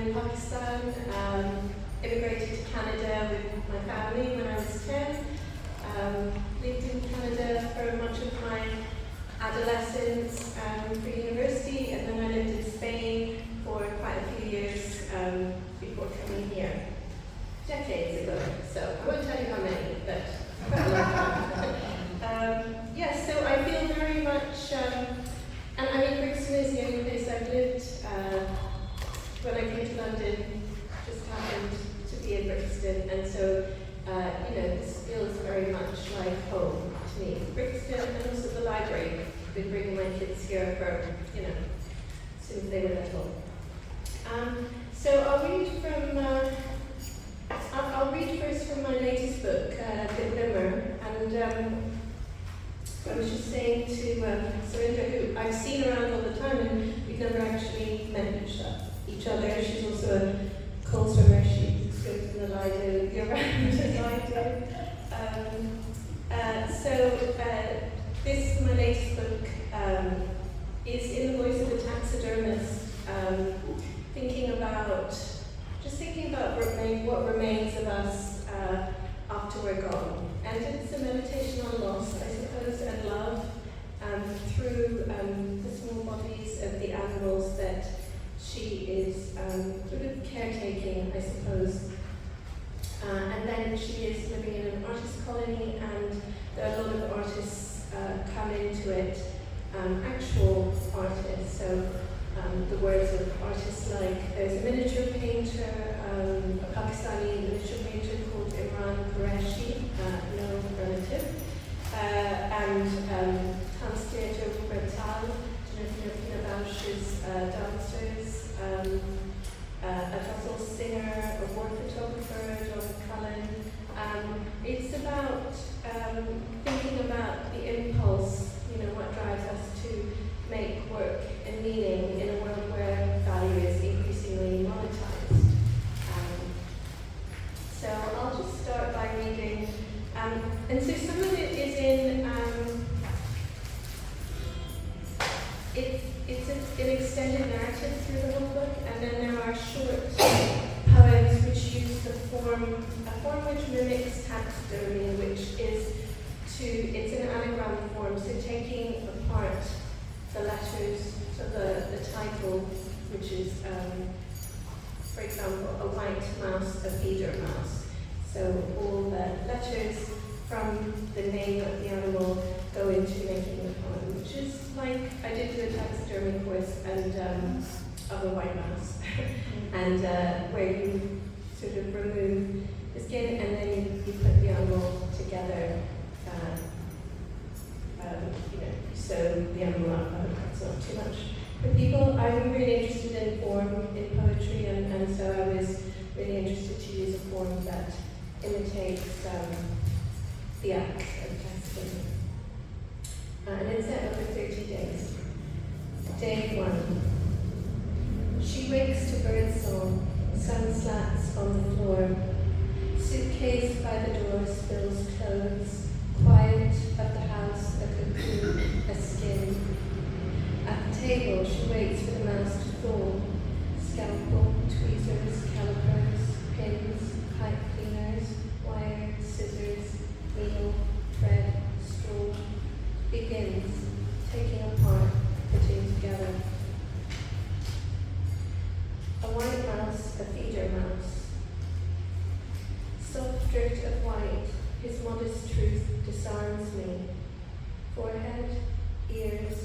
in Pakistan, immigrated to Canada with my family when I was 10. Lived in Canada for much of my adolescence for university, and then I lived in Spain for quite a few years before coming here, decades ago. So I won't tell you how many, but quite a long time. Yes, so I feel very much, and I mean, Brixton is the only place I've lived. When I came to London, just happened to be in Brixton, and so this feels very much like home to me. Brixton and also the library. I've been bringing my kids here for, since they were little. So I'll read first from my latest book, Glimmer, and I was just saying to Surinder, who I've seen around all the time, and we've never actually met each other. She's also a coal swimmer. She swims in the Lido year-round as I do. This, my latest book, is in the voice of a taxidermist, thinking about what remains of us after we're gone. And it's a meditation on loss, I suppose, and love through the small bodies of the animals that she is sort of caretaking, I suppose. And then she is living in an artist colony, and there are a lot of artists come into it, actual artists. So the words of artists like, there's a miniature painter, a Pakistani miniature painter called Quraishi, no relative, and translator Beata, Bausch's dancers, a puzzle singer, a war photographer, John Cullen. It's about thinking about the impulse, what drives us to make work and meaning in a world where value is increasingly monetized. So I'll just start by reading, and so some of it is in, it's an extended narrative through the whole book, and then there are short poems which use a form which mimics taxidermy, which is it's an anagram form, so taking apart the letters, so the title, which is, for example, a white mouse, a feeder mouse. So all the letters from the name of the animal go into making the poem, which is like, I did do a taxidermy course and of a white mouse, and where you sort of remove the skin and then you put the animal together, so the animal up. I hope that's not too much for people. I'm really interested in form in poetry, and so I was really interested to use a form that imitates the act of taxidermy. And it's set over 30 days. Day 1. She wakes to birdsong, sun slats on the floor. Suitcase by the door spills clothes. Quiet of the house, a cocoon, a skin. At the table, she waits for the mouse to thaw. Scalpel, tweezers, calipers, pins, pipe cleaners, wire, scissors, needle, thread, straw. Begins, taking apart, putting together. A white mouse, a feeder mouse. Soft drift of white, his modest truth disarms me. Forehead, ears,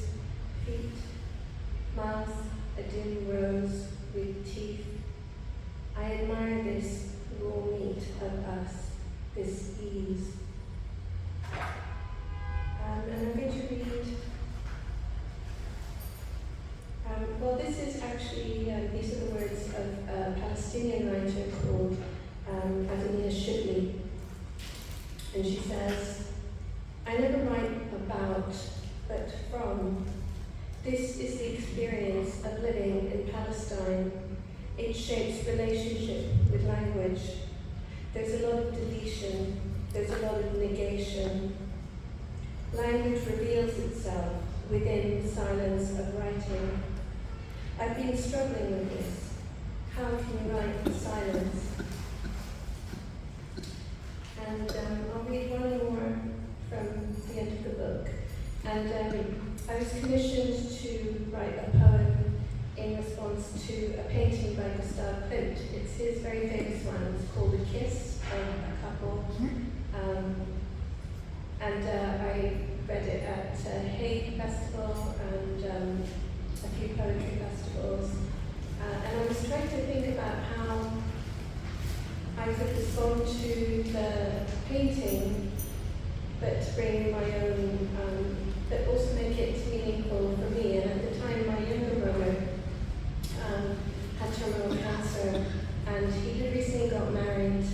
feet, mouth, a dim rose with teeth. I admire this raw meat of us, this ease. And I'm going to read, this is actually, these are the words of a Palestinian writer called Adamina Shibli. And she says, I never write about, but from. This is the experience of living in Palestine. It shapes relationship with language. There's a lot of deletion. There's a lot of negation. Language reveals itself within the silence of writing. I've been struggling with this. How can you write in silence? And I'll read one more from the end of the book. And I was commissioned to write a poem in response to a painting by Gustave Klimt. It's his very famous one. It's called A Kiss, a couple. And I read it at Hague Festival and a few poetry festivals. And I was trying to think about how I could respond to the painting, but bring my own, but also make it meaningful for me. And at the time, my younger brother had terminal cancer, and he had recently got married.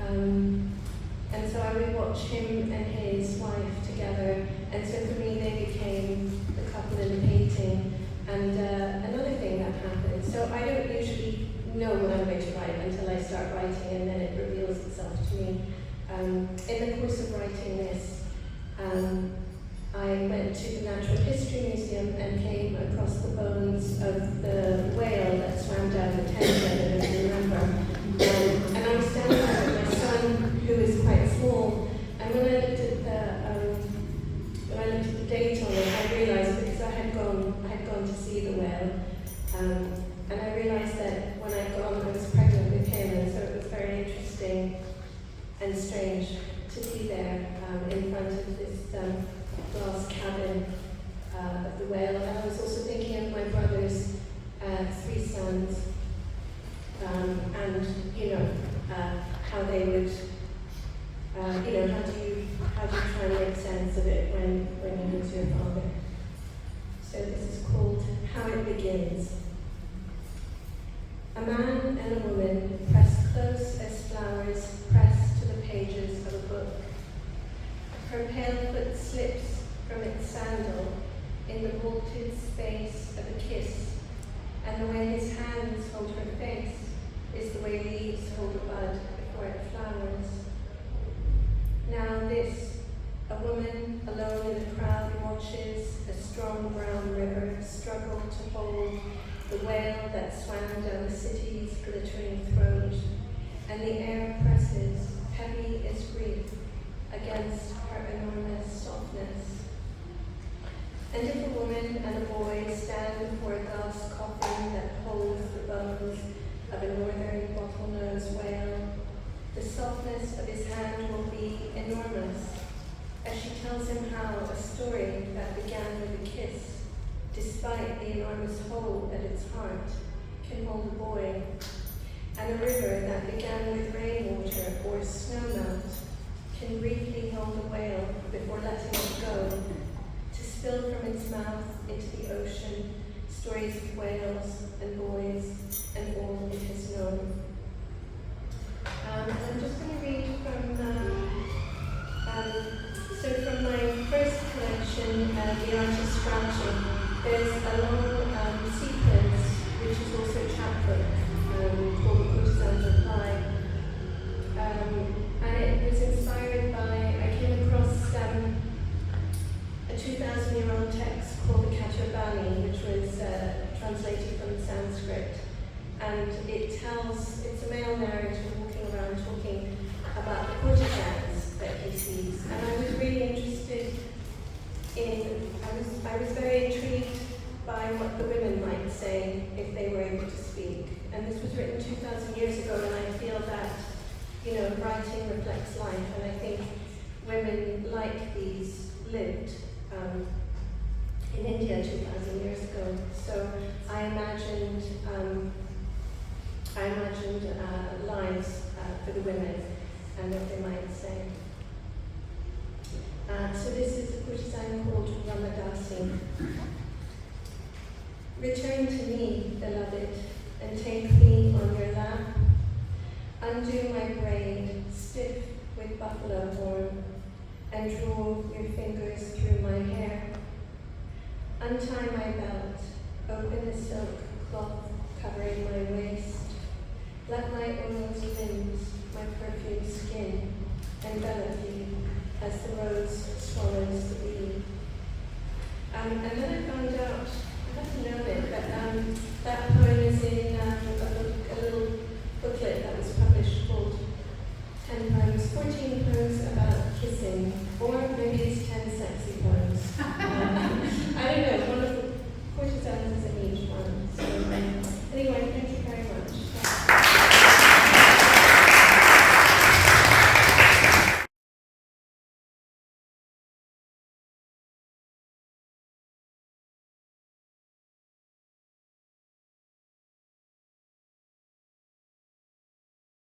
And so I would watch him and his wife together, and so for me they became the couple in the painting. And another thing that happened, so I don't usually know what I'm going to write until I start writing, and then it reveals itself to me. In the course of writing this, I went to the Natural History Museum and came across the bones of the whale that swam down the Thames, I don't know if you remember. And I was standing there with my son, who is quite small, and when I looked at the date on it, I realised, because I had gone to see the whale, and I realised that when I'd gone, I was pregnant with him, and so it was very interesting and strange to be there in front of this glass cabin of the whale. And I was also thinking of my brother's 3 sons, and how they would, how do you try and make sense of it when you lose your father? So this is called How It Begins. A man and a woman pressed close as flowers press to the pages of a book. Her pale foot slips from its sandal in the vaulted space of a kiss, and the way his hands hold her face is the way leaves hold a bud before it flowers. Now this, a woman alone in a crowd watches a strong brown river struggle to hold the whale that swam down the city's glittering throat, and the air presses, heavy as grief, against her enormous softness. And if a woman and a boy stand before a glass coffin that holds the bones of a northern bottlenose whale, the softness of his hand will be enormous, as she tells him how a story that began with a kiss, despite the enormous hole at its heart, can hold a boy, and a river that began with rainwater or snowmelt can briefly hold a whale before letting it go, to spill from its mouth into the ocean stories of whales and boys and all it has known. I'm just going to read from my first collection, The Artist Scratching. There's a long sequence, which is also a chapbook, called Courtesans Reply. And it was inspired by, I came across a 2,000-year-old text called the Katurbani, which was translated from Sanskrit. And it's a male narrator walking around talking about the courtesans that he sees. And I was really interested I was very intrigued by what the women might say if they were able to speak. And this was written 2,000 years ago, and I feel that, writing reflects life, and I think women like these lived in India 2,000 years ago. So I imagined lives for the women and what they might say. So this is a courtesan called Ramadasi. Return to me, beloved, and take me on your lap. Undo my braid, stiff with buffalo horn, and draw your fingers through my hair. Untie my belt, open the silk cloth covering my waist. Let my oils limbs, my perfumed skin, envelop you as the rose swallows the bee. And then I found out, I hadn't known it, but that poem is in a little 10 poems, 14 poems about kissing, or maybe it's